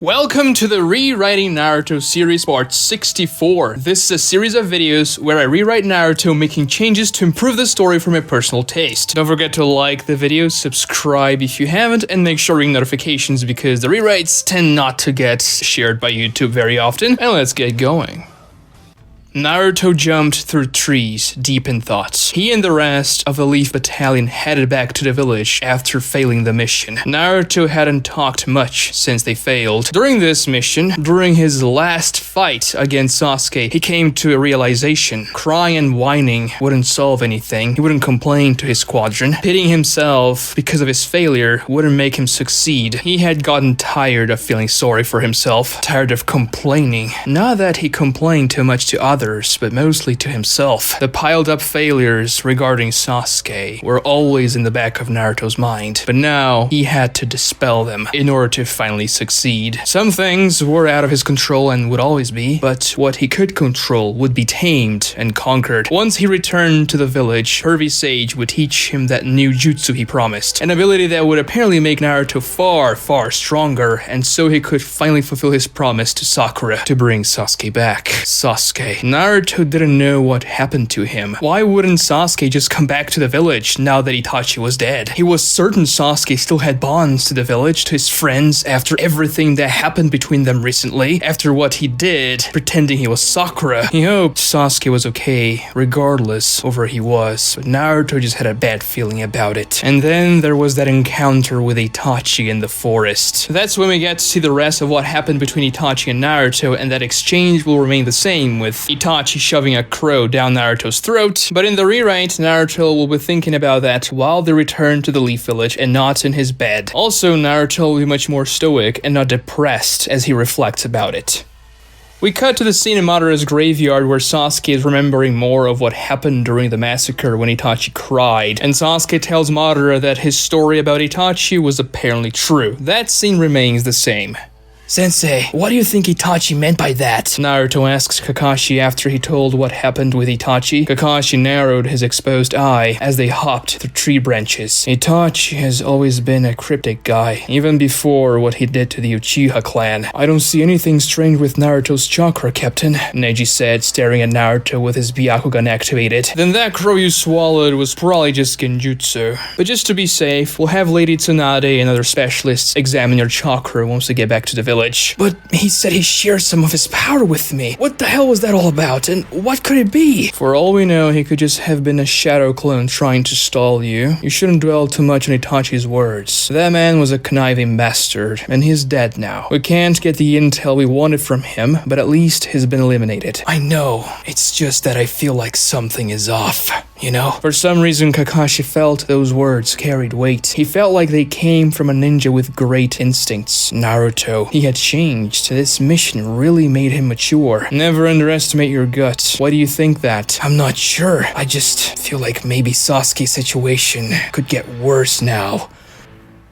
Welcome to the Rewriting Naruto series part 64. This is a series of videos where I rewrite Naruto, making changes to improve the story for my personal taste. Don't forget to like the video, subscribe if you haven't, and make sure ring notifications because the rewrites tend not to get shared by YouTube very often. And let's get going. Naruto jumped through trees, deep in thoughts. He and the rest of the Leaf Battalion headed back to the village after failing the mission. Naruto hadn't talked much since they failed. During this mission, during his last fight against Sasuke, he came to a realization. Crying and whining wouldn't solve anything. He wouldn't complain to his squadron. Pitying himself because of his failure wouldn't make him succeed. He had gotten tired of feeling sorry for himself, tired of complaining. Not that he complained too much to others, but mostly to himself. The piled up failures regarding Sasuke were always in the back of Naruto's mind, but now he had to dispel them in order to finally succeed. Some things were out of his control and would always be, but what he could control would be tamed and conquered. Once he returned to the village, Hervey Sage would teach him that new jutsu he promised, an ability that would apparently make Naruto far stronger, and so he could finally fulfill his promise to Sakura to bring Sasuke back. Naruto didn't know what happened to him. Why wouldn't Sasuke just come back to the village now that Itachi was dead? He was certain Sasuke still had bonds to the village, to his friends, after everything that happened between them recently, after what he did, pretending he was Sakura. He hoped Sasuke was okay, regardless of where he was, but Naruto just had a bad feeling about it. And then there was that encounter with Itachi in the forest. That's when we get to see the rest of what happened between Itachi and Naruto, and that exchange will remain the same, with Itachi shoving a crow down Naruto's throat. But in the rewrite, Naruto will be thinking about that while they return to the Leaf Village and not in his bed. Also, Naruto will be much more stoic and not depressed as he reflects about it. We cut to the scene in Madara's graveyard where Sasuke is remembering more of what happened during the massacre when Itachi cried, and Sasuke tells Madara that his story about Itachi was apparently true. That scene remains the same. Sensei, what do you think Itachi meant by that? Naruto asks Kakashi after he told what happened with Itachi. Kakashi narrowed his exposed eye as they hopped through tree branches. Itachi has always been a cryptic guy, even before what he did to the Uchiha clan. I don't see anything strange with Naruto's chakra, Captain, Neji said, staring at Naruto with his Byakugan activated. Then that crow you swallowed was probably just genjutsu. But just to be safe, we'll have Lady Tsunade and other specialists examine your chakra once we get back to the village. But he said he shared some of his power with me. What the hell was that all about, and what could it be? For all we know, he could just have been a shadow clone trying to stall you. You shouldn't dwell too much on Itachi's words. That man was a conniving bastard, and he's dead now. We can't get the intel we wanted from him, but at least he's been eliminated. I know, it's just that I feel like something is off. You know? For some reason, Kakashi felt those words carried weight. He felt like they came from a ninja with great instincts. Naruto. He had changed. This mission really made him mature. Never underestimate your gut. Why do you think that? I'm not sure. I just feel like maybe Sasuke's situation could get worse now.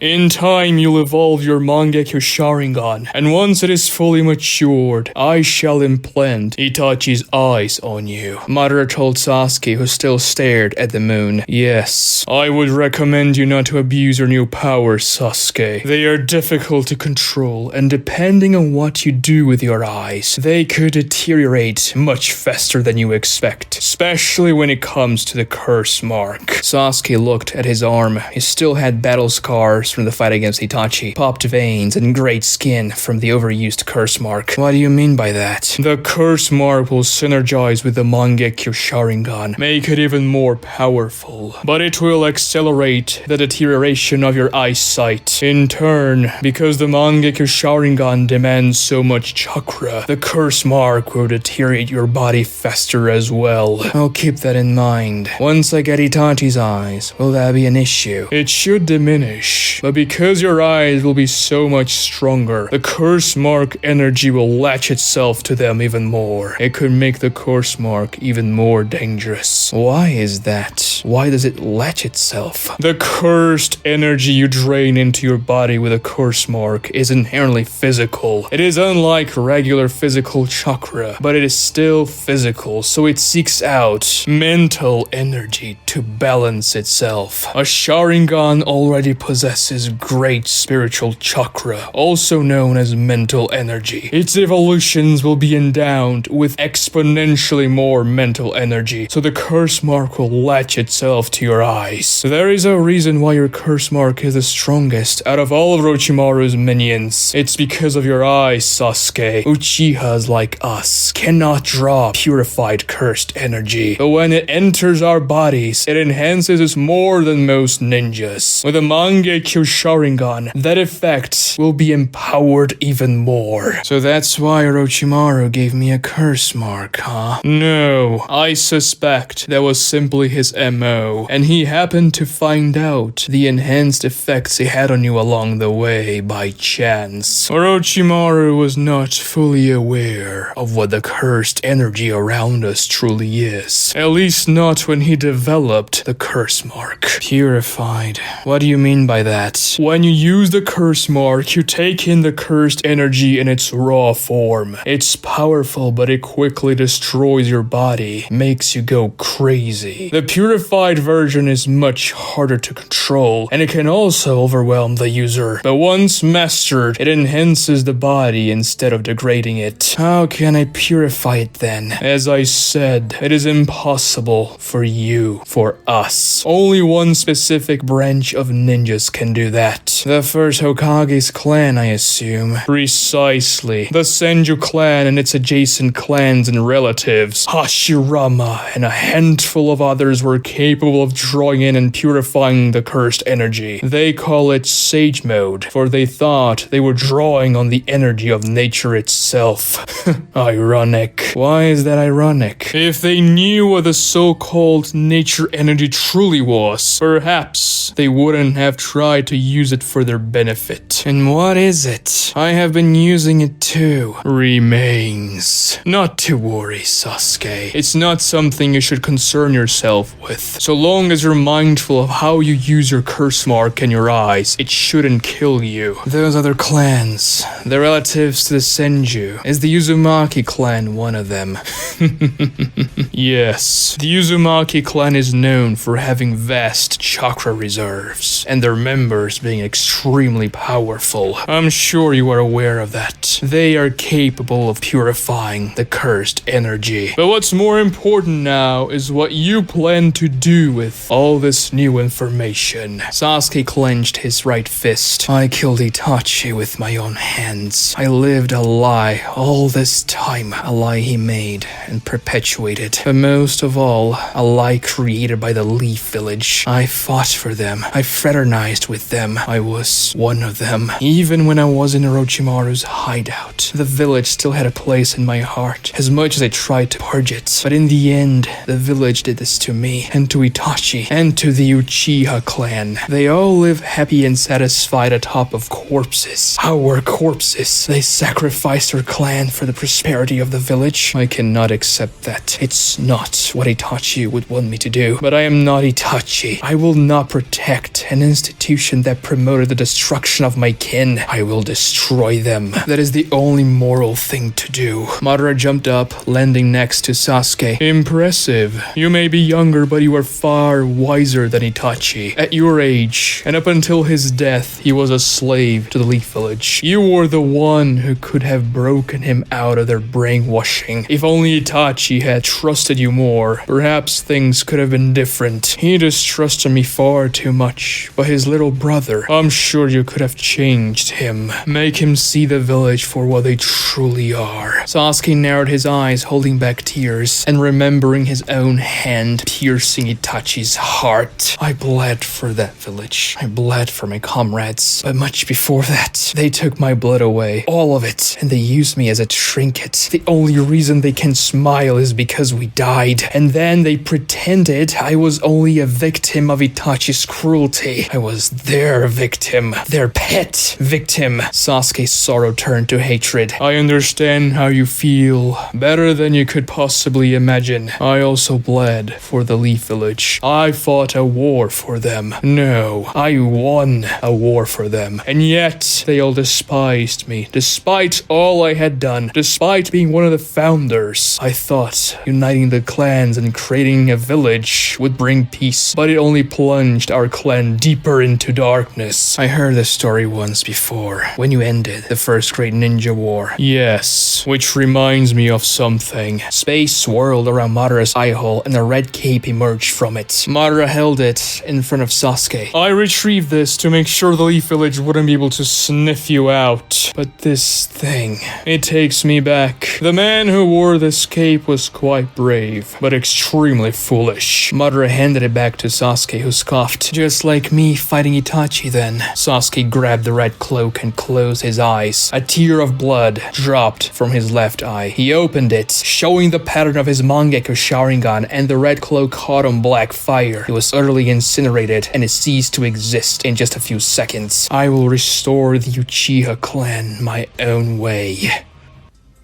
In time, you'll evolve your Mangekyo Sharingan, and once it is fully matured, I shall implant Itachi's eyes on you, Madara told Sasuke, who still stared at the moon. Yes, I would recommend you not to abuse your new powers, Sasuke. They are difficult to control, and depending on what you do with your eyes, they could deteriorate much faster than you expect, especially when it comes to the curse mark. Sasuke looked at his arm. He still had battle scars from the fight against Itachi, popped veins, and great skin from the overused curse mark. What do you mean by that? The curse mark will synergize with the Mangekyo Sharingan, make it even more powerful, but it will accelerate the deterioration of your eyesight. In turn, because the Mangekyo Sharingan demands so much chakra, the curse mark will deteriorate your body faster as well. I'll keep that in mind. Once I get Itachi's eyes, will that be an issue? It should diminish. But because your eyes will be so much stronger, the curse mark energy will latch itself to them even more. It could make the curse mark even more dangerous. Why is that? Why does it latch itself? The cursed energy you drain into your body with a curse mark is inherently physical. It is unlike regular physical chakra, but it is still physical, so it seeks out mental energy to balance itself. A Sharingan already possesses possesses great spiritual chakra, also known as mental energy. Its evolutions will be endowed with exponentially more mental energy, so the curse mark will latch itself to your eyes. There is a reason why your curse mark is the strongest out of all of Orochimaru's minions. It's because of your eyes, Sasuke. Uchihas like us cannot draw purified cursed energy, but when it enters our bodies, it enhances us more than most ninjas. With a Mangekyo Sharingan, that effect will be empowered even more. So that's why Orochimaru gave me a curse mark, huh? No, I suspect that was simply his MO, and he happened to find out the enhanced effects he had on you along the way by chance. Orochimaru was not fully aware of what the cursed energy around us truly is. At least not when he developed the curse mark. Purified. What do you mean by that? When you use the curse mark, you take in the cursed energy in its raw form. It's powerful, but it quickly destroys your body, makes you go crazy. The purified version is much harder to control, and it can also overwhelm the user. But once mastered, it enhances the body instead of degrading it. How can I purify it then? As I said, it is impossible for you, for us. Only one specific branch of ninjas can do that. The first Hokage's clan, I assume. Precisely. The Senju clan and its adjacent clans and relatives. Hashirama and a handful of others were capable of drawing in and purifying the cursed energy. They call it Sage Mode, for they thought they were drawing on the energy of nature itself. Ironic. Why is that ironic? If they knew what the so-called nature energy truly was, perhaps they wouldn't have tried to use it for their benefit. And what is it? I have been using it too. Remains. Not to worry, Sasuke. It's not something you should concern yourself with. So long as you're mindful of how you use your curse mark in your eyes, it shouldn't kill you. Those other clans, the relatives to the Senju, is the Uzumaki clan one of them? Yes, the Uzumaki clan is known for having vast chakra reserves, and their members being extremely powerful. I'm sure you are aware of that. They are capable of purifying the cursed energy. But what's more important now is what you plan to do with all this new information. Sasuke clenched his right fist. I killed Itachi with my own hands. I lived a lie all this time, a lie he made and perpetuated. But most of all, a lie created by the Leaf Village. I fought for them. I fraternized with them. I was one of them. Even when I was in Orochimaru's hideout, the village still had a place in my heart, as much as I tried to purge it. But in the end, the village did this to me, and to Itachi, and to the Uchiha clan. They all live happy and satisfied atop of corpses. Our corpses. They sacrificed their clan for the prosperity of the village. I cannot accept that. It's not what Itachi would want me to do. But I am not Itachi. I will not protect an institution that promoted the destruction of my kin. I will destroy them. That is the only moral thing to do. Madara jumped up, landing next to Sasuke. Impressive. You may be younger, but you are far wiser than Itachi. At your age, and up until his death, he was a slave to the Leaf Village. You were the one who could have broken him out of their brainwashing. If only Itachi had trusted you more, perhaps things could have been different. He distrusted me far too much, but his little brother, I'm sure you could have changed him. Make him see the village for what they truly are. Sasuke narrowed his eyes, holding back tears, and remembering his own hand piercing Itachi's heart. I bled for that village. I bled for my comrades. But much before that, they took my blood away. All of it. And they used me as a trinket. The only reason they can smile is because we died. And then they pretended I was only a victim of Itachi's cruelty. I was their victim. Their pet victim. Sasuke's sorrow turned to hatred. I understand how you feel. Better than you could possibly imagine. I also bled for the Leaf Village. I fought a war for them. No, I won a war for them. And yet, they all despised me. Despite all I had done. Despite being one of the founders. I thought uniting the clan clans and creating a village would bring peace, but it only plunged our clan deeper into darkness. I heard this story once before, when you ended the first great ninja war. Yes, which reminds me of something. Space swirled around Madara's eye hole and a red cape emerged from it. Madara held it in front of Sasuke. I retrieved this to make sure the Leaf Village wouldn't be able to sniff you out. But this thing, it takes me back. The man who wore this cape was quite brave, but extremely foolish. Madara handed it back to Sasuke, who scoffed. Just like me fighting Itachi then. Sasuke grabbed the red cloak and closed his eyes. A tear of blood dropped from his left eye. He opened it, showing the pattern of his Mangekyo Sharingan, and the red cloak caught on black fire. It was utterly incinerated, and it ceased to exist in just a few seconds. I will restore the Uchiha clan my own way.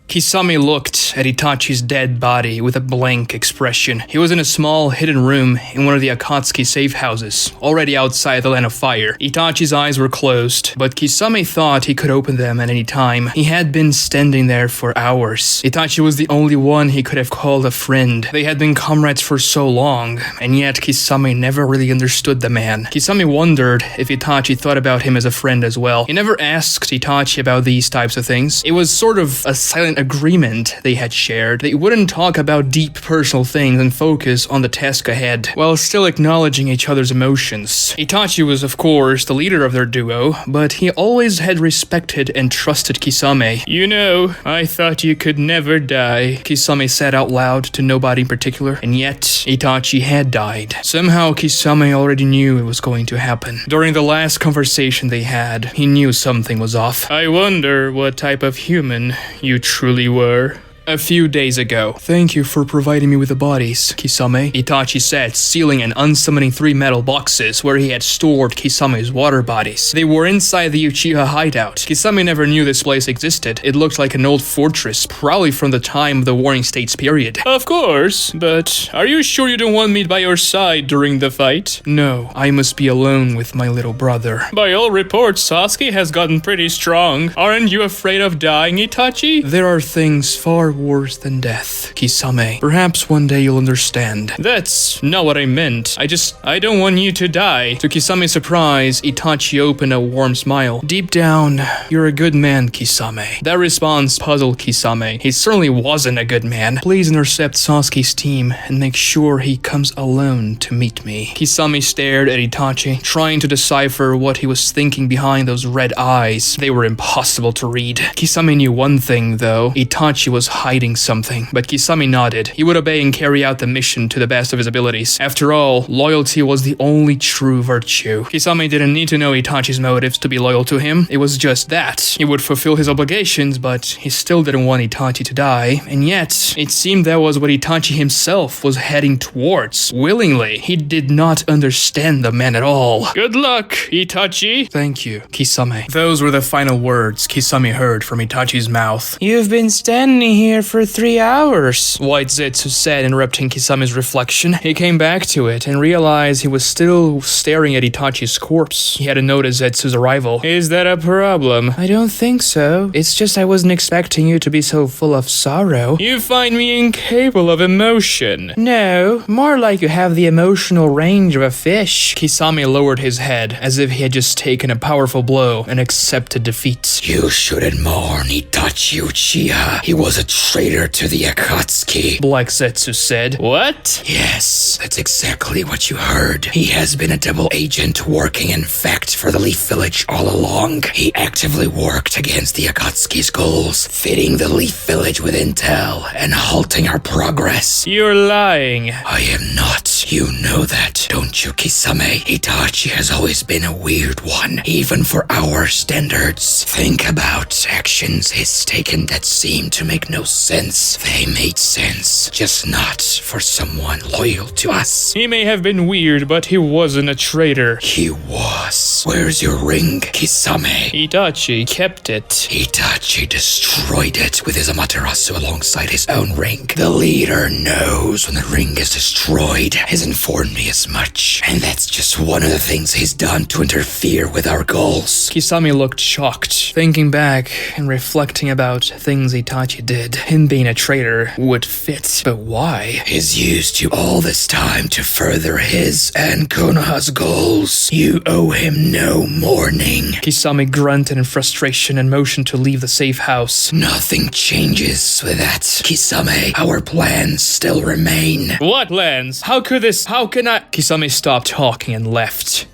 Kisame looked at Itachi's dead body with a blank expression. He was in a small, hidden room in one of the Akatsuki safe houses, already outside the Land of Fire. Itachi's eyes were closed, but Kisame thought he could open them at any time. He had been standing there for hours. Itachi was the only one he could have called a friend. They had been comrades for so long, and yet Kisame never really understood the man. Kisame wondered if Itachi thought about him as a friend as well. He never asked Itachi about these types of things. It was sort of a silent agreement they had shared. They wouldn't talk about deep personal things and focus on the task ahead, while still acknowledging each other's emotions. Itachi was, of course, the leader of their duo, but he always had respected and trusted Kisame. You know, I thought you could never die, Kisame said out loud to nobody in particular, and yet Itachi had died. Somehow Kisame already knew it was going to happen. During the last conversation they had, he knew something was off. I wonder what type of human you truly were. A few days ago. Thank you for providing me with the bodies, Kisame, Itachi said, sealing and unsummoning 3 metal boxes where he had stored Kisame's water bodies. They were inside the Uchiha hideout. Kisame never knew this place existed. It looked like an old fortress, probably from the time of the Warring States period. Of course, but are you sure you don't want me by your side during the fight? No, I must be alone with my little brother. By all reports, Sasuke has gotten pretty strong. Aren't you afraid of dying, Itachi? There are things far worse than death, Kisame. Perhaps one day you'll understand. That's not what I meant. I don't want you to die. To Kisame's surprise, Itachi opened a warm smile. Deep down, you're a good man, Kisame. That response puzzled Kisame. He certainly wasn't a good man. Please intercept Sasuke's team and make sure he comes alone to meet me. Kisame stared at Itachi, trying to decipher what he was thinking behind those red eyes. They were impossible to read. Kisame knew one thing, though. Itachi was hiding something, but Kisame nodded. He would obey and carry out the mission to the best of his abilities. After all, loyalty was the only true virtue. Kisame didn't need to know Itachi's motives to be loyal to him. It was just that. He would fulfill his obligations, but he still didn't want Itachi to die. And yet, it seemed that was what Itachi himself was heading towards. Willingly. He did not understand the man at all. Good luck, Itachi. Thank you, Kisame. Those were the final words Kisame heard from Itachi's mouth. You've been standing here for 3 hours, White Zetsu said, interrupting Kisame's reflection. He came back to it and realized he was still staring at Itachi's corpse. He hadn't noticed Zetsu's arrival. Is that a problem? I don't think so. It's just I wasn't expecting you to be so full of sorrow. You find me incapable of emotion. No, more like you have the emotional range of a fish. Kisame lowered his head as if he had just taken a powerful blow and accepted defeat. You shouldn't mourn Itachi Uchiha. He was a traitor to the Akatsuki, Black Zetsu said. What? Yes, that's exactly what you heard. He has been a double agent working in fact for the Leaf Village all along. He actively worked against the Akatsuki's goals, fitting the Leaf Village with intel and halting our progress. You're lying. I am not. You know that, don't you, Kisame? Itachi has always been a weird one, even for our standards. Think about actions he's taken that seem to make no sense. They made sense, just not for someone loyal to us. He may have been weird, but he wasn't a traitor. He was. Where's your ring, Kisame? Itachi kept it. Itachi destroyed it with his Amaterasu alongside his own ring. The leader knows when the ring is destroyed, his informed me as much, and that's just one of the things he's done to interfere with our goals. Kisame looked shocked, thinking back and reflecting about things Itachi did. Him being a traitor would fit, but why? He's used you all this time to further his and Konoha's goals. You owe him no mourning. Kisame grunted in frustration and motioned to leave the safe house. Nothing changes with that, Kisame. Our plans still remain. What plans? How can I? Kisame stopped talking and left.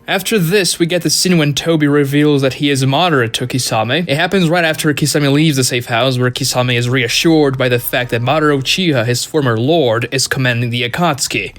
After this, we get the scene when Toby reveals that he is Madara to Kisame. It happens right after Kisame leaves the safe house, where Kisame is reassured by the fact that Madara Uchiha, his former lord, is commanding the Akatsuki.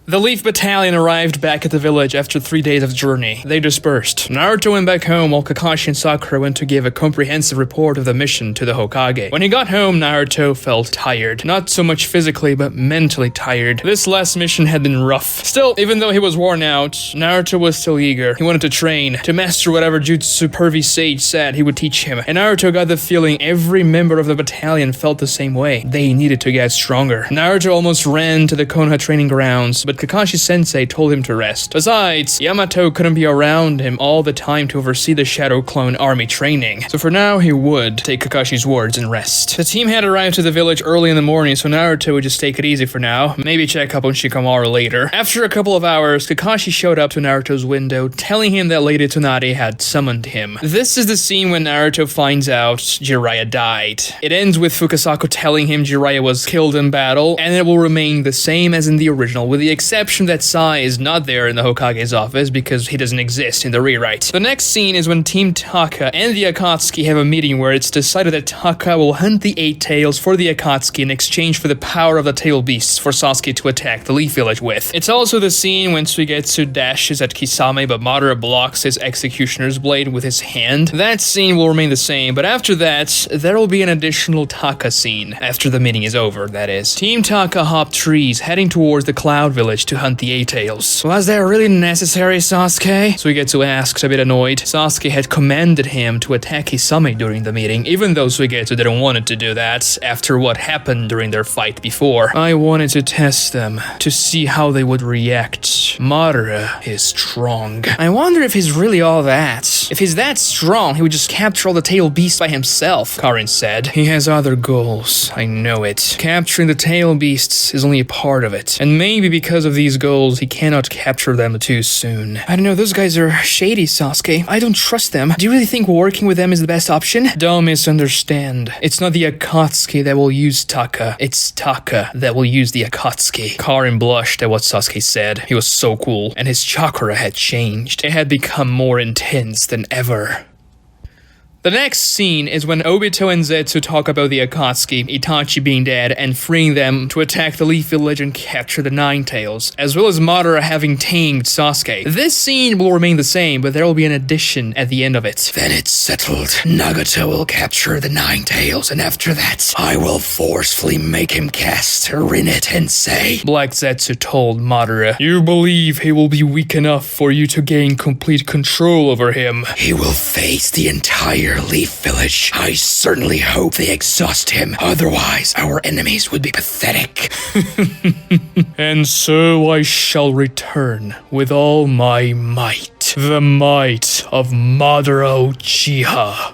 The Leaf Battalion arrived back at the village after 3 days of journey. They dispersed. Naruto went back home while Kakashi and Sakura went to give a comprehensive report of the mission to the Hokage. When he got home, Naruto felt tired. Not so much physically, but mentally tired. This last mission had been rough. Still, even though he was worn out, Naruto was still eager. He wanted to train, to master whatever Jutsu Pervy Sage said he would teach him. And Naruto got the feeling every member of the battalion felt the same way. They needed to get stronger. Naruto almost ran to the Konoha training grounds, but Kakashi-sensei told him to rest. Besides, Yamato couldn't be around him all the time to oversee the Shadow Clone army training, so for now he would take Kakashi's words and rest. The team had arrived to the village early in the morning, so Naruto would just take it easy for now, maybe check up on Shikamaru later. After a couple of hours, Kakashi showed up to Naruto's window, telling him that Lady Tsunade had summoned him. This is the scene when Naruto finds out Jiraiya died. It ends with Fukasaku telling him Jiraiya was killed in battle, and it will remain the same as in the original, with the exception that Sai is not there in the Hokage's office because he doesn't exist in the rewrite. The next scene is when Team Taka and the Akatsuki have a meeting where it's decided that Taka will hunt the 8 tails for the Akatsuki in exchange for the power of the tail beasts for Sasuke to attack the Leaf Village with. It's also the scene when Suigetsu dashes at Kisame, but Madara blocks his executioner's blade with his hand. That scene will remain the same, but after that, there will be an additional Taka scene. After the meeting is over, that is. Team Taka hop trees, heading towards the Cloud Village to hunt the 8 tails. Was that really necessary, Sasuke? Suigetsu asks, a bit annoyed. Sasuke had commanded him to attack Kisame during the meeting, even though Suigetsu didn't want to do that after what happened during their fight before. I wanted to test them, to see how they would react. Madara is strong. I wonder if he's really all that. If he's that strong, he would just capture all the tail beasts by himself, Karin said. He has other goals, I know it. Capturing the tail beasts is only a part of it, and maybe because of these goals, he cannot capture them too soon. I don't know, those guys are shady, Sasuke. I don't trust them. Do you really think working with them is the best option? Don't misunderstand. It's not the Akatsuki that will use Taka. It's Taka that will use the Akatsuki. Karin blushed at what Sasuke said. He was so cool, and his chakra had changed. It had become more intense than ever. The next scene is when Obito and Zetsu talk about the Akatsuki, Itachi being dead, and freeing them to attack the Leaf Village and capture the 9 tails, as well as Madara having tamed Sasuke. This scene will remain the same, but there will be an addition at the end of it. Then it's settled. Nagato will capture the 9 tails, and after that, I will forcefully make him cast Rinne Tensei. Black Zetsu told Madara, "You believe he will be weak enough for you to gain complete control over him?" He will face the entire Leaf Village. I certainly hope they exhaust him. Otherwise, our enemies would be pathetic. And so I shall return with all my might. The might of Madara Uchiha.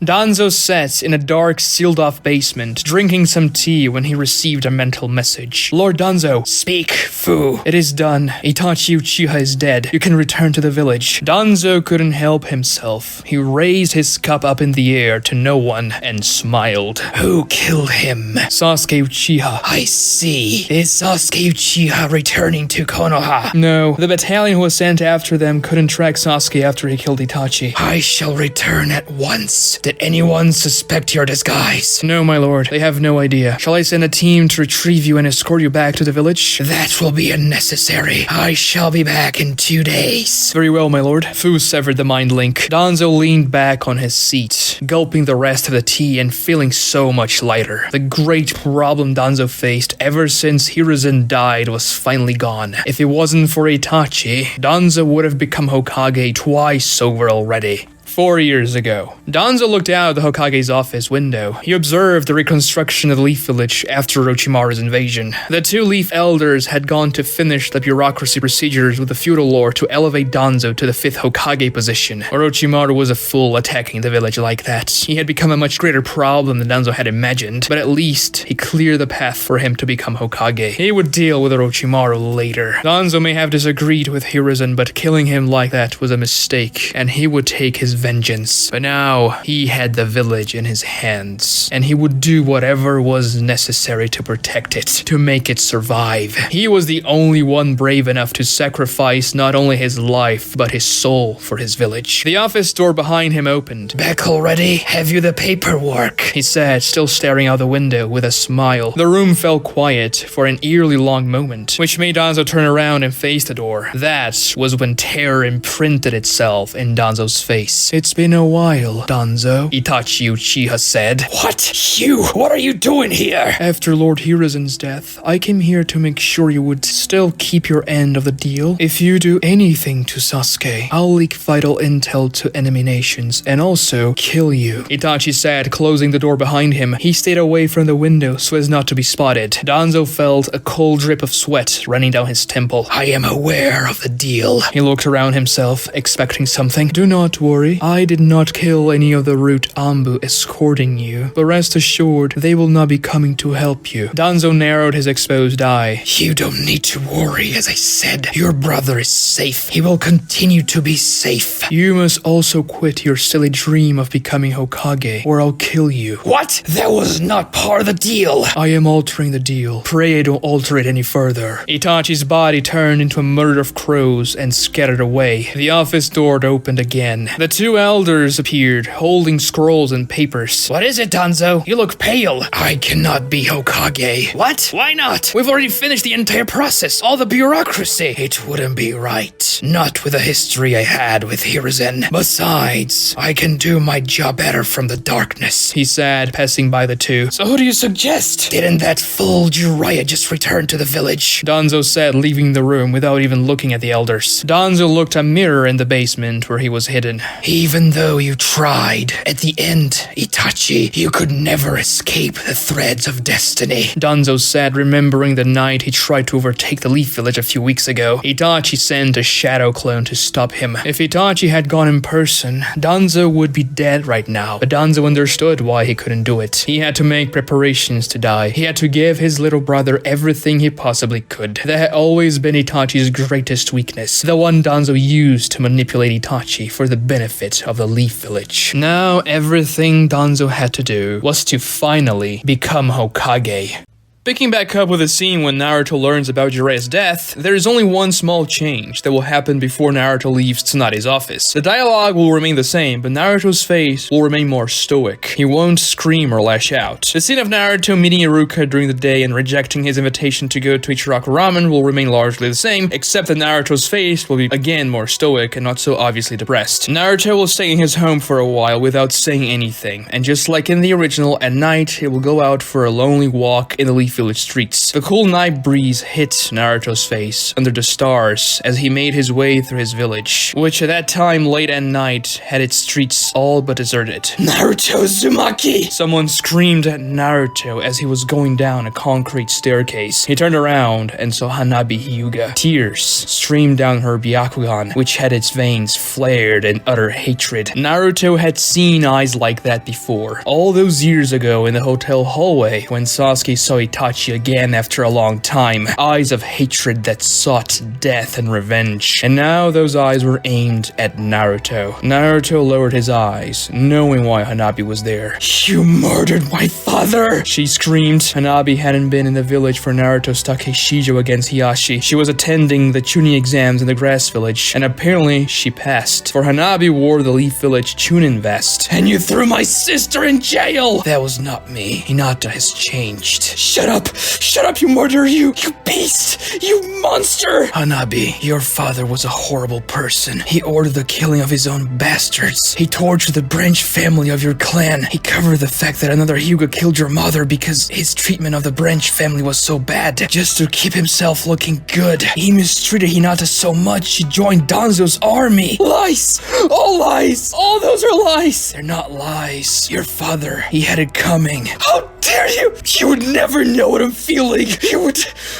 Danzo sat in a dark, sealed-off basement, drinking some tea when he received a mental message. Lord Danzo, Speak, Fu. it is done. Itachi Uchiha is dead. You can return to the village. Danzo couldn't help himself. He raised his cup up in the air to no one and smiled. Who killed him? Sasuke Uchiha. I see. Is Sasuke Uchiha returning to Konoha? No, the battalion who was sent after them couldn't track Sasuke after he killed Itachi. I shall return at once. Did anyone suspect your disguise? No, my lord. They have no idea. Shall I send a team to retrieve you and escort you back to the village? That will be unnecessary. I shall be back in 2 days. Very well, my lord. Fu severed the mind link. Danzo leaned back on his seat, gulping the rest of the tea and feeling so much lighter. The great problem Danzo faced ever since Hiruzen died was finally gone. If it wasn't for Itachi, Danzo would have become Hokage twice over already. 4 years ago. Danzo looked out the Hokage's office window. He observed the reconstruction of the Leaf Village after Orochimaru's invasion. The two Leaf Elders had gone to finish the bureaucracy procedures with the feudal lord to elevate Danzo to the 5th Hokage position. Orochimaru was a fool attacking the village like that. He had become a much greater problem than Danzo had imagined, but at least he cleared the path for him to become Hokage. He would deal with Orochimaru later. Danzo may have disagreed with Hiruzen, but killing him like that was a mistake, and he would take his vengeance. But now, he had the village in his hands, and he would do whatever was necessary to protect it, to make it survive. He was the only one brave enough to sacrifice not only his life, but his soul for his village. The office door behind him opened. Back already? Have you the paperwork? He said, still staring out the window with a smile. The room fell quiet for an eerily long moment, which made Danzo turn around and face the door. That was when terror imprinted itself in Danzo's face. It's been a while, Danzo, Itachi Uchiha said. What? You? What are you doing here? After Lord Hiruzen's death, I came here to make sure you would still keep your end of the deal. If you do anything to Sasuke, I'll leak vital intel to enemy nations and also kill you, Itachi said, closing the door behind him. He stayed away from the window so as not to be spotted. Danzo felt a cold drip of sweat running down his temple. I am aware of the deal. He looked around himself, expecting something. Do not worry. I did not kill any of the Root Anbu escorting you, but rest assured, they will not be coming to help you. Danzo narrowed his exposed eye. You don't need to worry, as I said. Your brother is safe. He will continue to be safe. You must also quit your silly dream of becoming Hokage, or I'll kill you. What? That was not part of the deal. I am altering the deal. Pray I don't alter it any further. Itachi's body turned into a murder of crows and scattered away. The office door opened again. The two elders appeared, holding scrolls and papers. What is it, Danzo? You look pale. I cannot be Hokage. What? Why not? We've already finished the entire process. All the bureaucracy. It wouldn't be right. Not with the history I had with Hiruzen. Besides, I can do my job better from the darkness, he said, passing by the two. So who do you suggest? Didn't that fool Jiraiya just return to the village? Danzo said, leaving the room without even looking at the elders. Danzo looked at a mirror in the basement where he was hidden. Even though you tried, at the end, Itachi, you could never escape the threads of destiny, Danzo said, remembering the night he tried to overtake the Leaf Village a few weeks ago. Itachi sent a shadow clone to stop him. If Itachi had gone in person, Danzo would be dead right now. But Danzo understood why he couldn't do it. He had to make preparations to die. He had to give his little brother everything he possibly could. That had always been Itachi's greatest weakness. The one Danzo used to manipulate Itachi for the benefit of the Leaf Village. Now everything Danzo had to do was to finally become Hokage. Picking back up with the scene when Naruto learns about Jiraiya's death, there is only one small change that will happen before Naruto leaves Tsunade's office. The dialogue will remain the same, but Naruto's face will remain more stoic. He won't scream or lash out. The scene of Naruto meeting Iruka during the day and rejecting his invitation to go to Ichiraku Ramen will remain largely the same, except that Naruto's face will be again more stoic and not so obviously depressed. Naruto will stay in his home for a while without saying anything, and just like in the original, at night he will go out for a lonely walk in the Leaf Village streets. The cool night breeze hit Naruto's face under the stars as he made his way through his village, which at that time late at night had its streets all but deserted. Naruto Uzumaki! Someone screamed at Naruto as he was going down a concrete staircase. He turned around and saw Hanabi Hyug. Tears streamed down her Byakugan, which had its veins flared in utter hatred. Naruto had seen eyes like that before, all those years ago in the hotel hallway when Sasuke saw Itachi again after a long time. Eyes of hatred that sought death and revenge. And now those eyes were aimed at Naruto. Naruto lowered his eyes, knowing why Hanabi was there. You murdered my father! She screamed. Hanabi hadn't been in the village for Naruto's Takeshijo against Hiyashi. She was attending the Chunin exams in the Grass Village, and apparently she passed, for Hanabi wore the Leaf Village Chunin vest. And you threw my sister in jail! That was not me. Hinata has changed. Shut Shut up, you murderer, you beast! You monster! Hanabi, your father was a horrible person. He ordered the killing of his own bastards. He tortured the branch family of your clan. He covered the fact that another Hyuga killed your mother because his treatment of the branch family was so bad, just to keep himself looking good. He mistreated Hinata so much, he joined Danzo's army. Lies! All lies! All those are lies! They're not lies. Your father, he had it coming. How dare you! You would never know what I'm feeling!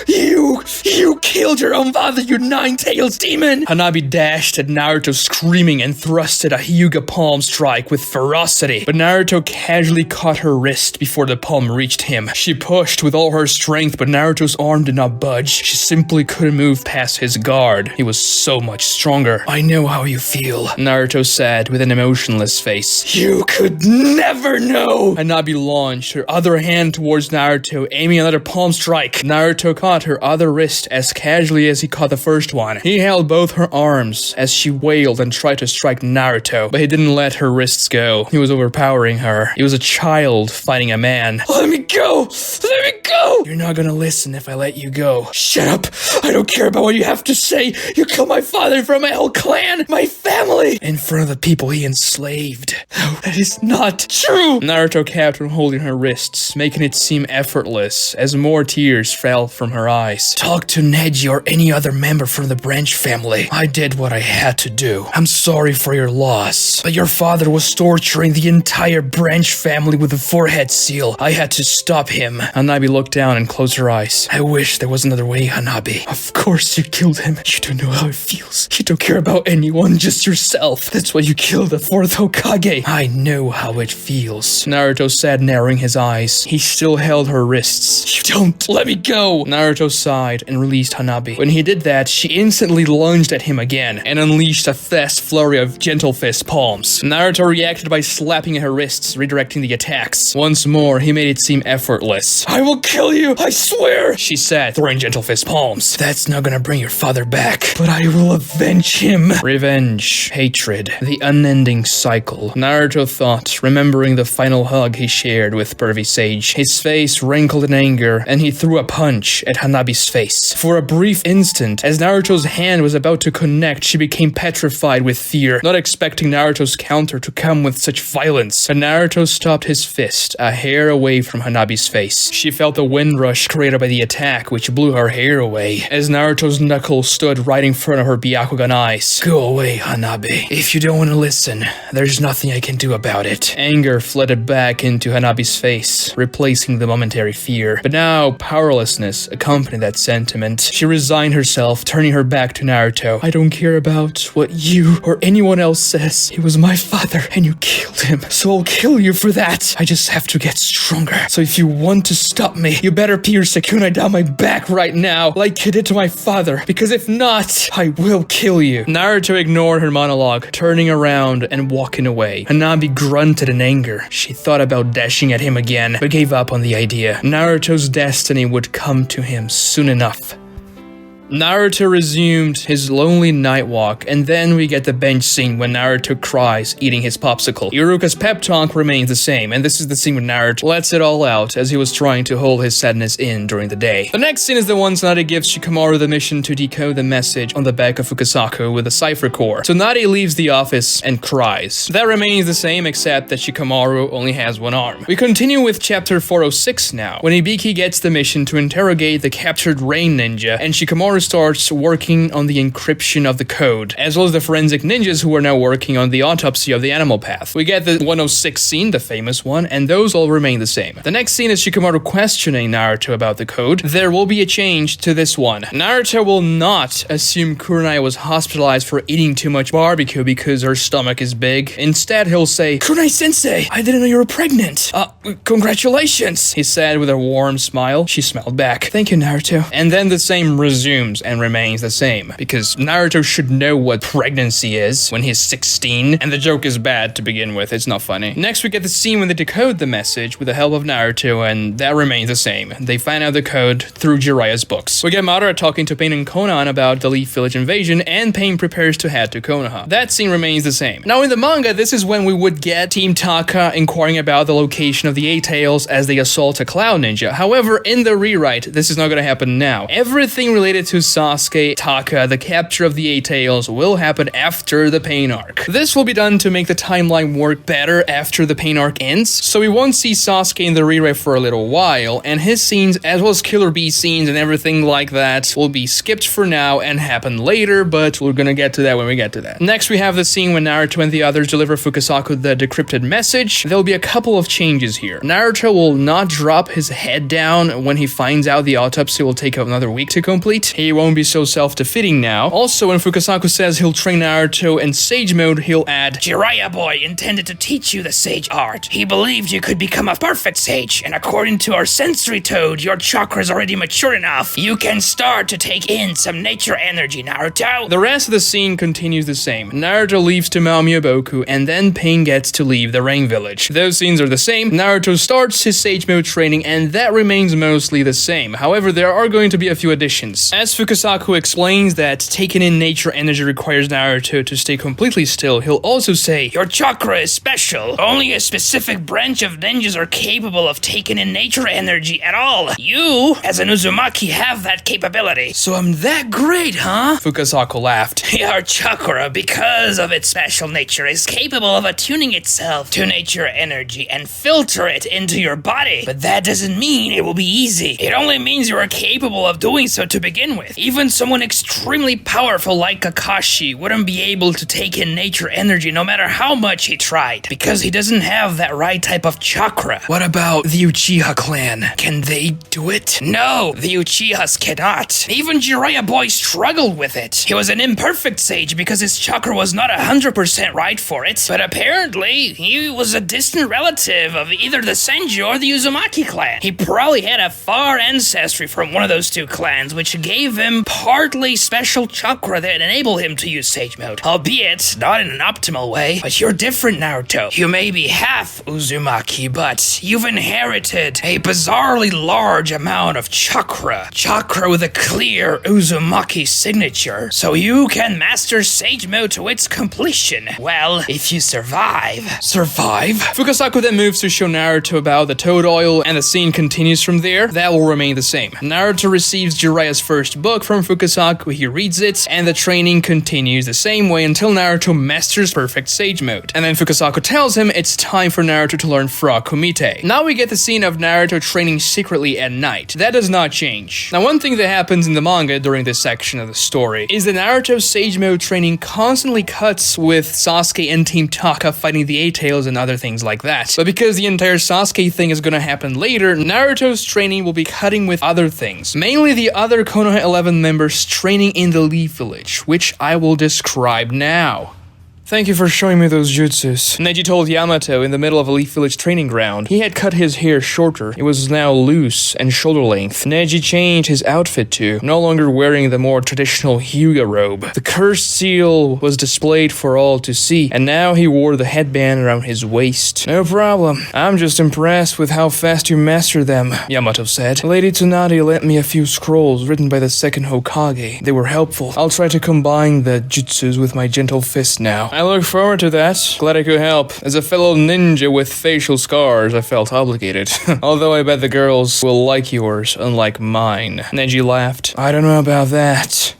You killed your own father, you nine-tails demon! Hanabi dashed at Naruto screaming and thrusted a Hyuga palm strike with ferocity. But Naruto casually caught her wrist before the palm reached him. She pushed with all her strength, but Naruto's arm did not budge. She simply couldn't move past his guard. He was so much stronger. I know how you feel, Naruto said with an emotionless face. You could never know! Hanabi launched her other hand towards Naruto, aiming another palm strike. Naruto caught her other wrist as casually as he caught the first one. He held both her arms as she wailed and tried to strike Naruto, but he didn't let her wrists go. He was overpowering her. He was a child fighting a man. Let me go! Let me go! You're not gonna listen if I let you go. Shut up! I don't care about what you have to say! You killed my father in front of my whole clan! My family! In front of the people he enslaved. No, that is not true! Naruto kept on holding her wrists, making it seem effortless as more tears fell from her eyes. Talk to Neji or any other member from the branch family. I did what I had to do. I'm sorry for your loss, but your father was torturing the entire branch family with a forehead seal. I had to stop him. Hanabi looked down and closed her eyes. I wish there was another way, Hanabi. Of course you killed him. You don't know how it feels. You don't care about anyone, just yourself. That's why you killed the fourth Hokage. I know how it feels, Naruto said, narrowing his eyes. He still held her wrists. You don't let me go! Naruto sighed and released Hanabi. When he did that, she instantly lunged at him again and unleashed a fast flurry of gentle fist palms. Naruto reacted by slapping at her wrists, redirecting the attacks. Once more, he made it seem effortless. I will kill you, I swear! She said, throwing gentle fist palms. That's not gonna bring your father back. But I will avenge him. Revenge, hatred, the unending cycle. Naruto thought, remembering the final hug he shared with Pervy Sage. His face wrinkled in anger, and he threw a punch at Hanabi's face. For a brief instant, as Naruto's hand was about to connect, she became petrified with fear, not expecting Naruto's counter to come with such violence. But Naruto stopped his fist, a hair away from Hanabi's face. She felt the wind rush created by the attack, which blew her hair away, as Naruto's knuckles stood right in front of her Byakugan eyes. Go away, Hanabi. If you don't want to listen, there's nothing I can do about it. Anger flooded back into Hanabi's face, replacing the momentary fear. But now, powerlessness accompanied that sentiment. She resigned herself, turning her back to Naruto. I don't care about what you or anyone else says. He was my father, and you killed him. So I'll kill you for that. I just have to get stronger. So if you want to stop me, you better pierce a kunai down my back right now, like you did to my father. Because if not, I will kill you. Naruto ignored her monologue, turning around and walking away. Hanabi grunted in anger. She thought about dashing at him again, but gave up on the idea. Naruto's destiny would come to him soon enough. Naruto resumed his lonely night walk, and then we get the bench scene when Naruto cries, eating his popsicle. Iruka's pep talk remains the same, and this is the scene when Naruto lets it all out as he was trying to hold his sadness in during the day. The next scene is the one Tsunade gives Shikamaru the mission to decode the message on the back of Fukasaku with a cipher core. Tsunade leaves the office and cries. That remains the same, except that Shikamaru only has one arm. We continue with chapter 406 now, when Ibiki gets the mission to interrogate the captured rain ninja, and Shikamaru starts working on the encryption of the code, as well as the forensic ninjas who are now working on the autopsy of the animal path. We get the 106 scene, the famous one, and those all remain the same. The next scene is Shikamaru questioning Naruto about the code. There will be a change to this one. Naruto will not assume Kurenai was hospitalized for eating too much barbecue because her stomach is big. Instead, he'll say, "Kurenai-sensei, I didn't know you were pregnant. Congratulations," he said with a warm smile. She smiled back. "Thank you, Naruto." And then the same resumes. assumes and remains the same, because Naruto should know what pregnancy is when he's 16, and the joke is bad to begin with, it's not funny. Next we get the scene when they decode the message with the help of Naruto, and that remains the same. They find out the code through Jiraiya's books. We get Madara talking to Pain and Konan about the Leaf Village invasion, and Pain prepares to head to Konoha. That scene remains the same. Now in the manga, this is when we would get Team Taka inquiring about the location of the Eight-Tails as they assault a Cloud Ninja. However, in the rewrite, this is not going to happen now. Everything related to Sasuke, Taka, the capture of the Eight-Tails will happen after the Pain arc. This will be done to make the timeline work better after the Pain arc ends, so we won't see Sasuke in the rewrite for a little while, and his scenes, as well as Killer Bee scenes and everything like that, will be skipped for now and happen later, but we're gonna get to that when we get to that. Next, we have the scene when Naruto and the others deliver Fukasaku the decrypted message. There'll be a couple of changes here. Naruto will not drop his head down when he finds out the autopsy will take another week to complete. He won't be so self-defeating now. Also, when Fukasaku says he'll train Naruto in Sage Mode, he'll add, Jiraiya boy intended to teach you the sage art. He believed you could become a perfect sage, and according to our sensory toad, your chakra is already mature enough. You can start to take in some nature energy, Naruto. The rest of the scene continues the same. Naruto leaves to Mao Miyaboku, and then Pain gets to leave the Rain Village. Those scenes are the same. Naruto starts his Sage Mode training, and that remains mostly the same. However, there are going to be a few additions. As Fukasaku explains that taking in nature energy requires Naruto to stay completely still, he'll also say, Your chakra is special. Only a specific branch of ninjas are capable of taking in nature energy at all. You, as an Uzumaki, have that capability. So I'm that great, huh? Fukasaku laughed. Your chakra, because of its special nature, is capable of attuning itself to nature energy and filter it into your body. But that doesn't mean it will be easy. It only means you are capable of doing so to begin with. Even someone extremely powerful like Kakashi wouldn't be able to take in nature energy no matter how much he tried, because he doesn't have that right type of chakra. What about the Uchiha clan? Can they do it? No, the Uchihas cannot. Even Jiraiya boy struggled with it. He was an imperfect sage because his chakra was not 100% right for it, but apparently he was a distant relative of either the Senju or the Uzumaki clan. He probably had a far ancestry from one of those two clans, which gave him partly special chakra that enabled him to use Sage Mode, albeit not in an optimal way. But you're different, Naruto. You may be half Uzumaki, but you've inherited a bizarrely large amount of chakra. Chakra with a clear Uzumaki signature, so you can master Sage Mode to its completion. Well, if you survive. Survive? Fukasaku then moves to show Naruto about the toad oil, and the scene continues from there. That will remain the same. Naruto receives Jiraiya's first book from Fukasaku, he reads it, and the training continues the same way until Naruto masters perfect Sage Mode. And then Fukasaku tells him it's time for Naruto to learn Frog Kumite. Now we get the scene of Naruto training secretly at night. That does not change. Now one thing that happens in the manga during this section of the story is that Naruto's Sage Mode training constantly cuts with Sasuke and Team Taka fighting the Eight-Tails and other things like that. But because the entire Sasuke thing is gonna happen later, Naruto's training will be cutting with other things. Mainly the other Konoha 11 members training in the Leaf Village, which I will describe now. Thank you for showing me those jutsus. Neji told Yamato in the middle of a Leaf Village training ground. He had cut his hair shorter. It was now loose and shoulder length. Neji changed his outfit too, no longer wearing the more traditional Hyuga robe. The cursed seal was displayed for all to see, and now he wore the headband around his waist. No problem. I'm just impressed with how fast you master them, Yamato said. Lady Tsunade lent me a few scrolls written by the second Hokage. They were helpful. I'll try to combine the jutsus with my gentle fist now. I look forward to that. Glad I could help. As a fellow ninja with facial scars, I felt obligated. Although I bet the girls will like yours, unlike mine. Neji laughed. I don't know about that.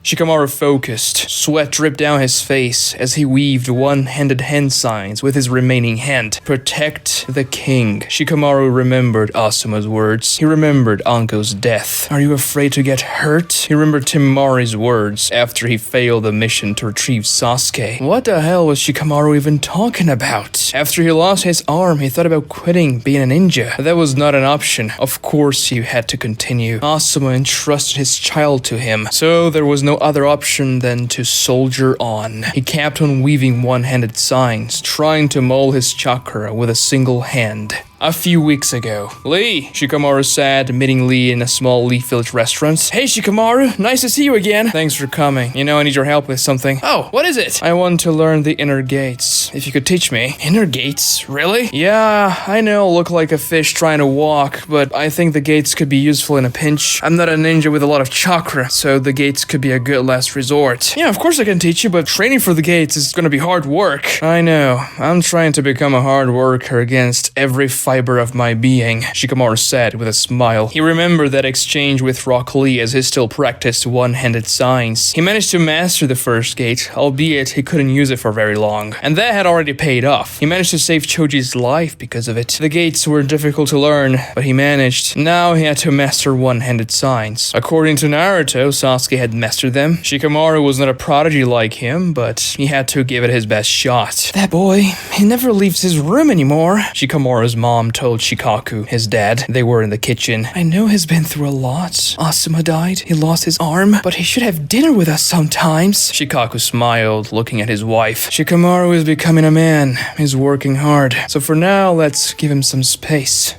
Shikamaru focused. Sweat dripped down his face as he weaved one-handed hand signs with his remaining hand. Protect the king. Shikamaru remembered Asuma's words. He remembered Anko's death. Are you afraid to get hurt? He remembered Temari's words after he failed the mission to retrieve Sasuke. What the hell was Shikamaru even talking about? After he lost his arm, he thought about quitting being a ninja. That was not an option. Of course he had to continue. Asuma entrusted his child to him, so there was no other option than to soldier on. He kept on weaving one-handed signs, trying to mold his chakra with a single hand. A few weeks ago. Lee, Shikamaru said, meeting Lee in a small Leaf Village restaurant. Hey Shikamaru, nice to see you again. Thanks for coming. You know I need your help with something. Oh, what is it? I want to learn the inner gates. If you could teach me. Inner gates? Really? Yeah, I know I look like a fish trying to walk, but I think the gates could be useful in a pinch. I'm not a ninja with a lot of chakra, so the gates could be a good last resort. Yeah, of course I can teach you, but training for the gates is gonna be hard work. I know. I'm trying to become a hard worker against every fiber of my being, Shikamaru said with a smile. He remembered that exchange with Rock Lee as he still practiced one-handed signs. He managed to master the first gate, albeit he couldn't use it for very long. And that had already paid off. He managed to save Choji's life because of it. The gates were difficult to learn, but he managed. Now he had to master one-handed signs. According to Naruto, Sasuke had mastered them. Shikamaru was not a prodigy like him, but he had to give it his best shot. That boy, he never leaves his room anymore, Shikamaru's mom told Shikaku, his dad. They were in the kitchen. I know he's been through a lot. Asuma died, he lost his arm, but he should have dinner with us sometimes. Shikaku smiled, looking at his wife. Shikamaru is becoming a man. He's working hard. So for now, let's give him some space.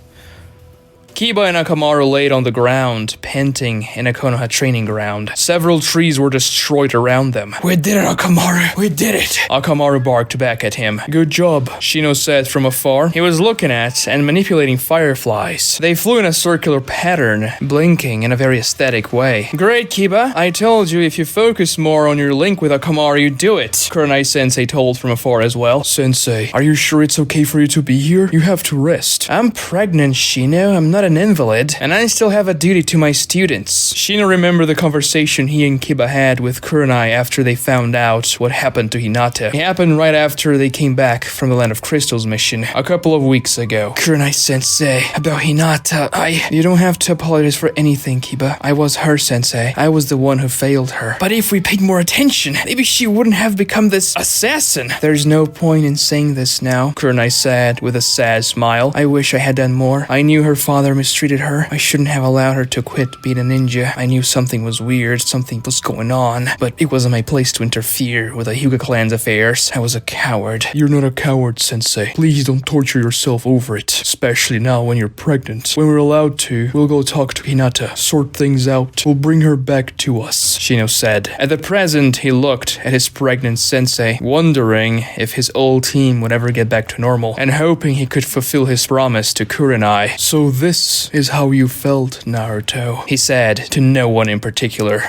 Kiba and Akamaru laid on the ground, panting in a Konoha training ground. Several trees were destroyed around them. We did it, Akamaru! We did it! Akamaru barked back at him. Good job, Shino said from afar. He was looking at and manipulating fireflies. They flew in a circular pattern, blinking in a very aesthetic way. Great, Kiba. I told you if you focus more on your link with Akamaru, you'd do it, Kurenai-sensei told from afar as well. Sensei, are you sure it's okay for you to be here? You have to rest. I'm pregnant, Shino. I'm not an invalid, and I still have a duty to my students. Shino remembered the conversation he and Kiba had with Kurenai after they found out what happened to Hinata. It happened right after they came back from the Land of Crystals mission, a couple of weeks ago. Kurenai-sensei, about Hinata, You don't have to apologize for anything, Kiba. I was her sensei. I was the one who failed her. But if we paid more attention, maybe she wouldn't have become this assassin. There's no point in saying this now, Kurenai said with a sad smile. I wish I had done more. I knew her father mistreated her. I shouldn't have allowed her to quit being a ninja. I knew something was weird, something was going on, but it wasn't my place to interfere with the Hyuga clan's affairs. I was a coward. You're not a coward, sensei. Please don't torture yourself over it, especially now when you're pregnant. When we're allowed to, we'll go talk to Hinata, sort things out. We'll bring her back to us, Shino said. At the present, he looked at his pregnant sensei, wondering if his old team would ever get back to normal, and hoping he could fulfill his promise to Kurenai. So this is how you felt, Naruto, he said to no one in particular.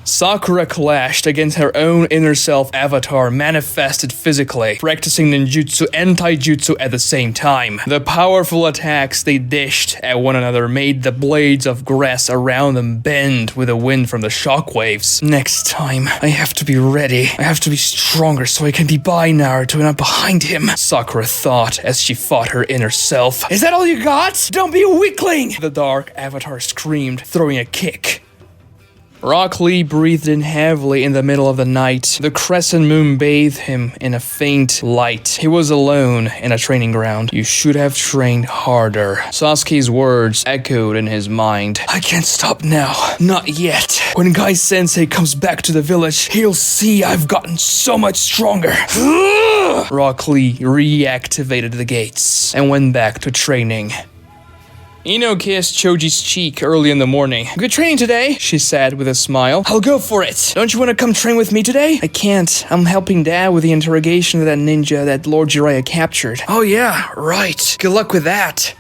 Sakura clashed against her own inner self avatar manifested physically, practicing ninjutsu and taijutsu at the same time. The powerful attacks they dished at one another made the blades of grass around them bend with the wind from the shockwaves. Next time, I have to be ready. I have to be stronger so I can be by Naruto and not behind him, Sakura thought as she fought her inner self. Is that all you got? Don't be a weakling! The dark avatar screamed, throwing a kick. Rock Lee breathed in heavily in the middle of the night. The crescent moon bathed him in a faint light. He was alone in a training ground. You should have trained harder. Sasuke's words echoed in his mind. I can't stop now. Not yet. When Guy Sensei comes back to the village, he'll see I've gotten so much stronger. Rock Lee reactivated the gates and went back to training. Ino kissed Choji's cheek early in the morning. Good training today, she said with a smile. I'll go for it. Don't you want to come train with me today? I can't. I'm helping Dad with the interrogation of that ninja that Lord Jiraiya captured. Oh yeah, right. Good luck with that.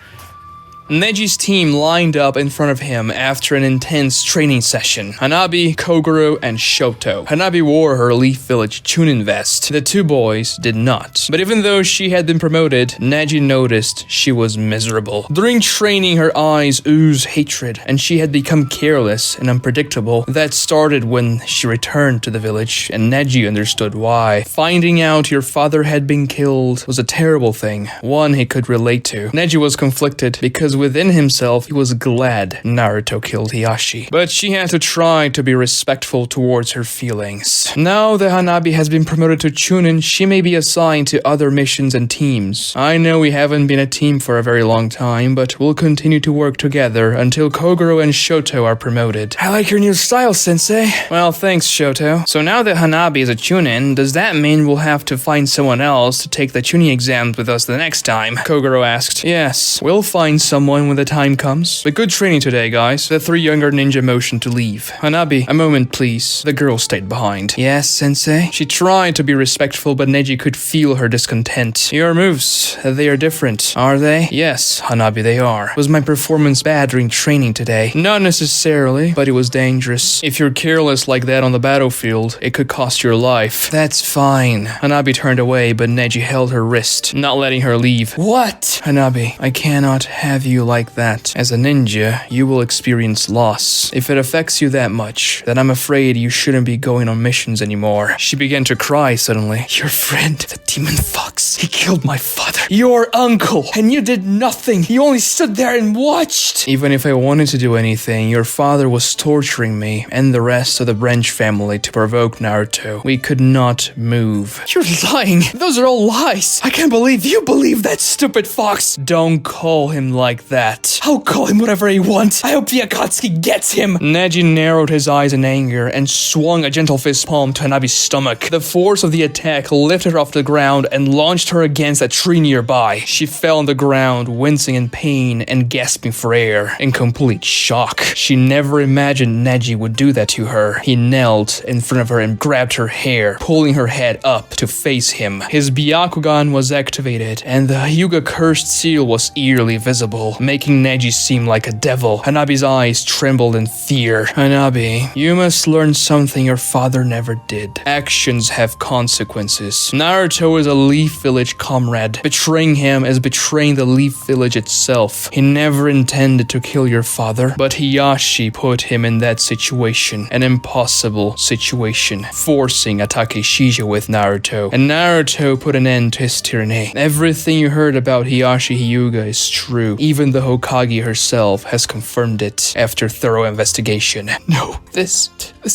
Neji's team lined up in front of him after an intense training session. Hanabi, Kogoro, and Shoto. Hanabi wore her Leaf Village Chunin vest. The two boys did not. But even though she had been promoted, Neji noticed she was miserable. During training, her eyes oozed hatred, and she had become careless and unpredictable. That started when she returned to the village, and Neji understood why. Finding out your father had been killed was a terrible thing, one he could relate to. Neji was conflicted because within himself, he was glad Naruto killed Hiyashi. But she had to try to be respectful towards her feelings. Now that Hanabi has been promoted to Chunin, she may be assigned to other missions and teams. I know we haven't been a team for a very long time, but we'll continue to work together until Kogoro and Shoto are promoted. I like your new style, sensei. Well, thanks, Shoto. So now that Hanabi is a Chunin, does that mean we'll have to find someone else to take the Chunin exams with us the next time? Kogoro asked. Yes, we'll find someone when the time comes. But good training today, guys. The three younger ninja motioned to leave. Hanabi, a moment, please. The girl stayed behind. Yes, sensei? She tried to be respectful, but Neji could feel her discontent. Your moves, they are different, are they? Yes, Hanabi, they are. Was my performance bad during training today? Not necessarily, but it was dangerous. If you're careless like that on the battlefield, it could cost your life. That's fine. Hanabi turned away, but Neji held her wrist, not letting her leave. What? Hanabi, I cannot have you like that. As a ninja, you will experience loss. If it affects you that much, then I'm afraid you shouldn't be going on missions anymore. She began to cry suddenly. Your friend, the demon fox, he killed my father. Your uncle, and you did nothing. You only stood there and watched. Even if I wanted to do anything, your father was torturing me and the rest of the branch family to provoke Naruto. We could not move. You're lying. Those are all lies. I can't believe you believe that, stupid fox. Don't call him like that. I'll call him whatever he wants. I hope the Akatsuki gets him. Neji narrowed his eyes in anger and swung a gentle fist palm to Hanabi's stomach. The force of the attack lifted her off the ground and launched her against a tree nearby. She fell on the ground, wincing in pain and gasping for air, in complete shock. She never imagined Neji would do that to her. He knelt in front of her and grabbed her hair, pulling her head up to face him. His Byakugan was activated, and the Hyuga cursed seal was eerily visible, making Neji seem like a devil. Hanabi's eyes trembled in fear. Hanabi, you must learn something your father never did. Actions have consequences. Naruto is a Leaf Village comrade. Betraying him is betraying the Leaf Village itself. He never intended to kill your father, but Hiyashi put him in that situation, an impossible situation, forcing a Takeshija with Naruto. And Naruto put an end to his tyranny. Everything you heard about Hiyashi Hyuga is true. Even the Hokage herself has confirmed it after thorough investigation. No, this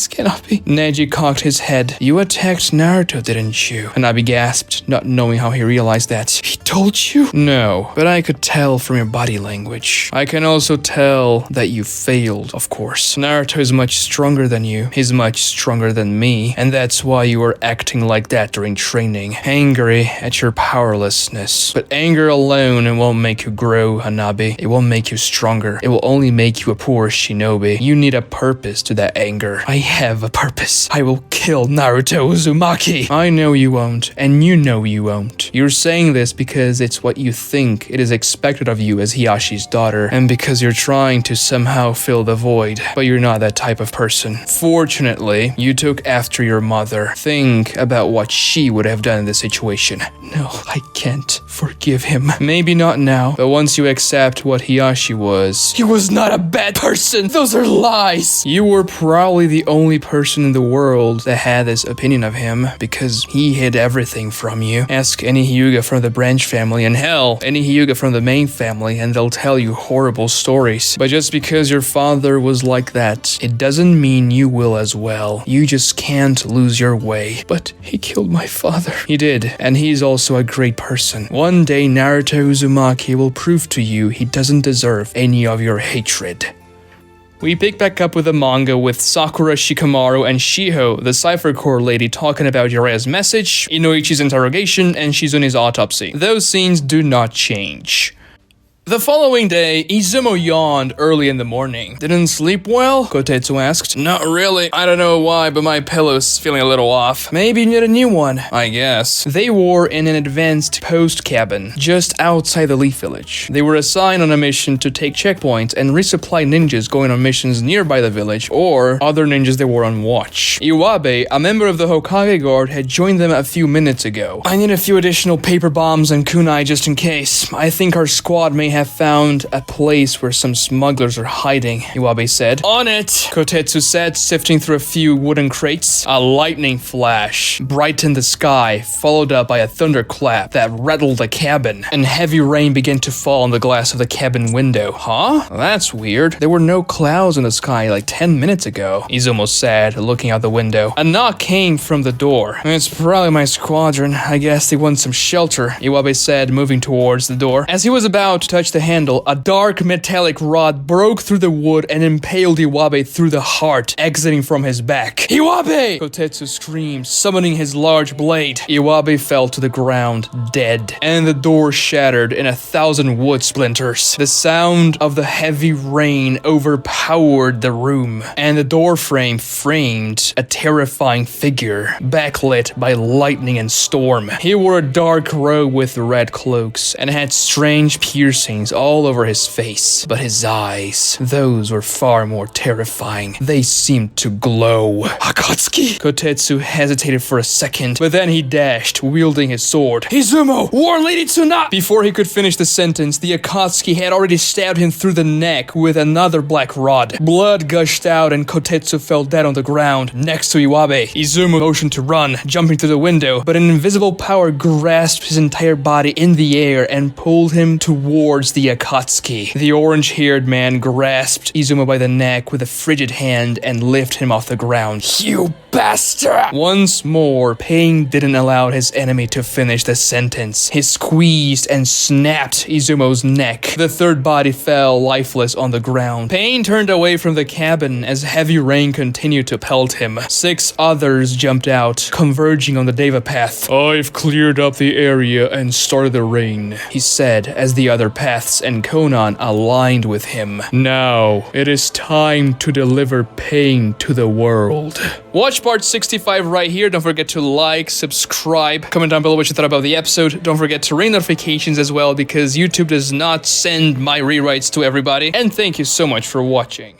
cannot be. Neji cocked his head. You attacked Naruto, didn't you? Hanabi gasped, not knowing how he realized that. He told you? No, but I could tell from your body language. I can also tell that you failed, of course. Naruto is much stronger than you. He's much stronger than me, and that's why you were acting like that during training. Angry at your powerlessness. But anger alone, it won't make you grow, Hanabi. It won't make you stronger. It will only make you a poor shinobi. You need a purpose to that anger. I have a purpose. I will kill Naruto Uzumaki. I know you won't, and you know you won't. You're saying this because it's what you think it is expected of you as Hiyashi's daughter, and because you're trying to somehow fill the void, but you're not that type of person. Fortunately, you took after your mother. Think about what she would have done in this situation. No, I can't forgive him. Maybe not now, but once you accept what Hiyashi was. He was not a bad person. Those are lies. You were probably the only person in the world that had this opinion of him because he hid everything from you. Ask any Hyuga from the branch family, and hell, any Hyuga from the main family, and they'll tell you horrible stories. But just because your father was like that, it doesn't mean you will as well. You just can't lose your way. But he killed my father. He did, and he's also a great person. One day Naruto Uzumaki will prove to you he doesn't deserve any of your hatred. We pick back up with the manga with Sakura, Shikamaru, and Shiho, the Cypher Corps lady, talking about Jiraiya's message, Inoichi's interrogation, and Shizune's autopsy. Those scenes do not change. The following day, Izumo yawned early in the morning. Didn't sleep well? Kotetsu asked. Not really. I don't know why, but my pillow's feeling a little off. Maybe you need a new one. I guess. They were in an advanced post cabin, just outside the Leaf Village. They were assigned on a mission to take checkpoints and resupply ninjas going on missions nearby the village, or other ninjas that were on watch. Iwabe, a member of the Hokage Guard, had joined them a few minutes ago. I need a few additional paper bombs and kunai just in case. I think our squad may have found a place where some smugglers are hiding, Iwabe said. On it, Kotetsu said, sifting through a few wooden crates. A lightning flash brightened the sky, followed up by a thunderclap that rattled the cabin, and heavy rain began to fall on the glass of the cabin window. Huh? That's weird. There were no clouds in the sky like 10 minutes ago, Izumo said, looking out the window. A knock came from the door. It's probably my squadron. I guess they want some shelter, Iwabe said, moving towards the door. As he was about to touch the handle, a dark metallic rod broke through the wood and impaled Iwabe through the heart, exiting from his back. Iwabe! Kotetsu screamed, summoning his large blade. Iwabe fell to the ground, dead, and the door shattered in 1,000 wood splinters. The sound of the heavy rain overpowered the room, and the door frame framed a terrifying figure, backlit by lightning and storm. He wore a dark robe with red cloaks, and had strange piercings all over his face. But his eyes, those were far more terrifying. They seemed to glow. Akatsuki! Kotetsu hesitated for a second, but then he dashed, wielding his sword. Izumo! Warn Lady Tsunade! Before he could finish the sentence, the Akatsuki had already stabbed him through the neck with another black rod. Blood gushed out and Kotetsu fell dead on the ground, next to Iwabe. Izumo motioned to run, jumping through the window, but an invisible power grasped his entire body in the air and pulled him towards the Akatsuki. The orange-haired man grasped Izumo by the neck with a frigid hand and lifted him off the ground. You bastard! Once more, pain didn't allow his enemy to finish the sentence. He squeezed and snapped Izumo's neck. The third body fell lifeless on the ground. Pain turned away from the cabin as heavy rain continued to pelt him. 6 others jumped out, converging on the Deva path. I've cleared up the area and started the rain, he said as the other paths and Konan aligned with him. Now, it is time to deliver pain to the world. Watch part 65 right here. Don't forget to like, subscribe, comment down below what you thought about the episode. Don't forget to ring notifications as well because YouTube does not send my rewrites to everybody. And thank you so much for watching.